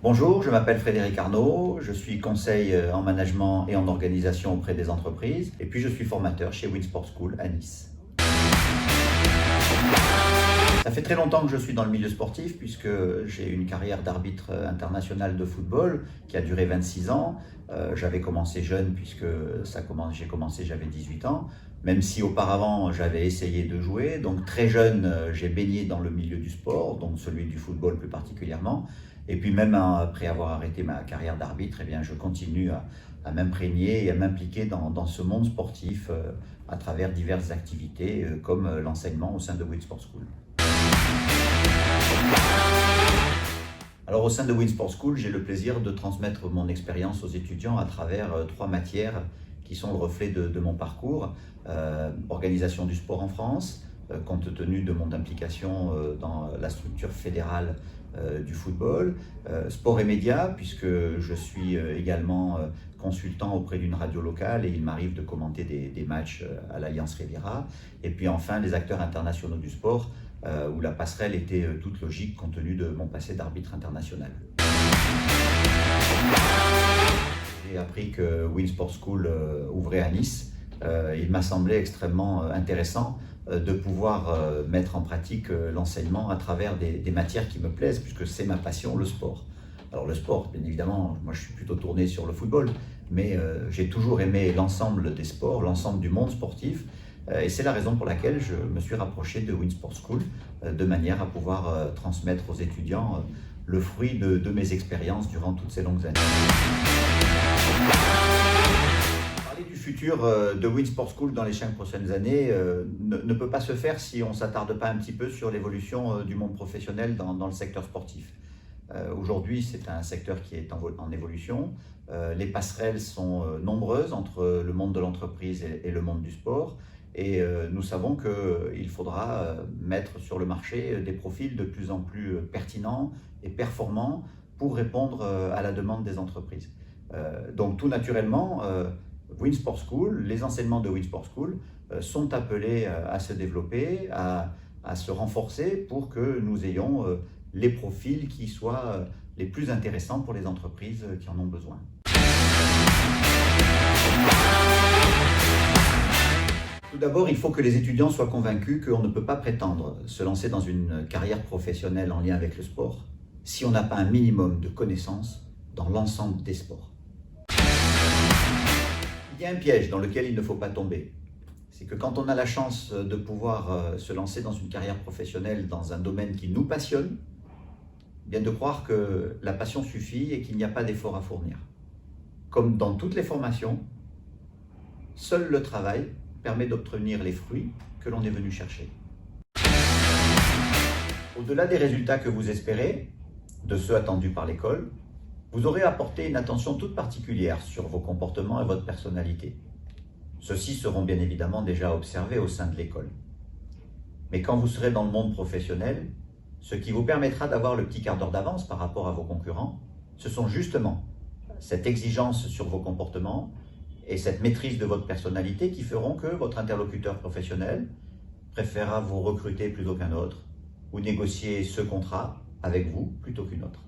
Bonjour, je m'appelle Frédéric Arnaud, je suis conseil en management et en organisation auprès des entreprises et puis je suis formateur chez Winsport School à Nice. Ça fait très longtemps que je suis dans le milieu sportif puisque j'ai une carrière d'arbitre international de football qui a duré 26 ans. J'avais commencé jeune puisque j'ai commencé, j'avais 18 ans, même si auparavant j'avais essayé de jouer. Donc très jeune, j'ai baigné dans le milieu du sport, donc celui du football plus particulièrement. Et puis même après avoir arrêté ma carrière d'arbitre, eh bien, je continue à m'imprégner et à m'impliquer dans ce monde sportif à travers diverses activités comme l'enseignement au sein de Winsport School. Alors au sein de Winsport School, j'ai le plaisir de transmettre mon expérience aux étudiants à travers 3 matières qui sont le reflet de mon parcours. Organisation du sport en France, compte tenu de mon implication dans la structure fédérale du football, sport et médias, puisque je suis également consultant auprès d'une radio locale et il m'arrive de commenter des matchs à l'Alliance Riviera, et puis enfin les acteurs internationaux du sport, où la passerelle était toute logique compte tenu de mon passé d'arbitre international. J'ai appris que Winsport School ouvrait à Nice. Il m'a semblé extrêmement intéressant de pouvoir mettre en pratique l'enseignement à travers des matières qui me plaisent, puisque c'est ma passion, le sport. Alors le sport, bien évidemment, moi je suis plutôt tourné sur le football, mais j'ai toujours aimé l'ensemble des sports, l'ensemble du monde sportif, et c'est la raison pour laquelle je me suis rapproché de Winsport School, de manière à pouvoir transmettre aux étudiants le fruit de mes expériences durant toutes ces longues années. Parler du futur de Winsport School dans les 5 prochaines années ne peut pas se faire si on ne s'attarde pas un petit peu sur l'évolution du monde professionnel dans le secteur sportif. Aujourd'hui, c'est un secteur qui est en évolution. Les passerelles sont nombreuses entre le monde de l'entreprise et le monde du sport. Et nous savons qu'il faudra mettre sur le marché des profils de plus en plus pertinents et performants pour répondre à la demande des entreprises. Donc tout naturellement, Winsport School, les enseignements de Winsport School sont appelés à se développer, à se renforcer pour que nous ayons les profils qui soient les plus intéressants pour les entreprises qui en ont besoin. Tout d'abord, il faut que les étudiants soient convaincus qu'on ne peut pas prétendre se lancer dans une carrière professionnelle en lien avec le sport si on n'a pas un minimum de connaissances dans l'ensemble des sports. Il y a un piège dans lequel il ne faut pas tomber. C'est que quand on a la chance de pouvoir se lancer dans une carrière professionnelle dans un domaine qui nous passionne, bien de croire que la passion suffit et qu'il n'y a pas d'effort à fournir. Comme dans toutes les formations, seul le travail permet d'obtenir les fruits que l'on est venu chercher. Au-delà des résultats que vous espérez, de ceux attendus par l'école, vous aurez apporté une attention toute particulière sur vos comportements et votre personnalité. Ceux-ci seront bien évidemment déjà observés au sein de l'école. Mais quand vous serez dans le monde professionnel, ce qui vous permettra d'avoir le petit quart d'heure d'avance par rapport à vos concurrents, ce sont justement cette exigence sur vos comportements et cette maîtrise de votre personnalité qui feront que votre interlocuteur professionnel préférera vous recruter plutôt qu'un autre ou négocier ce contrat avec vous plutôt qu'une autre.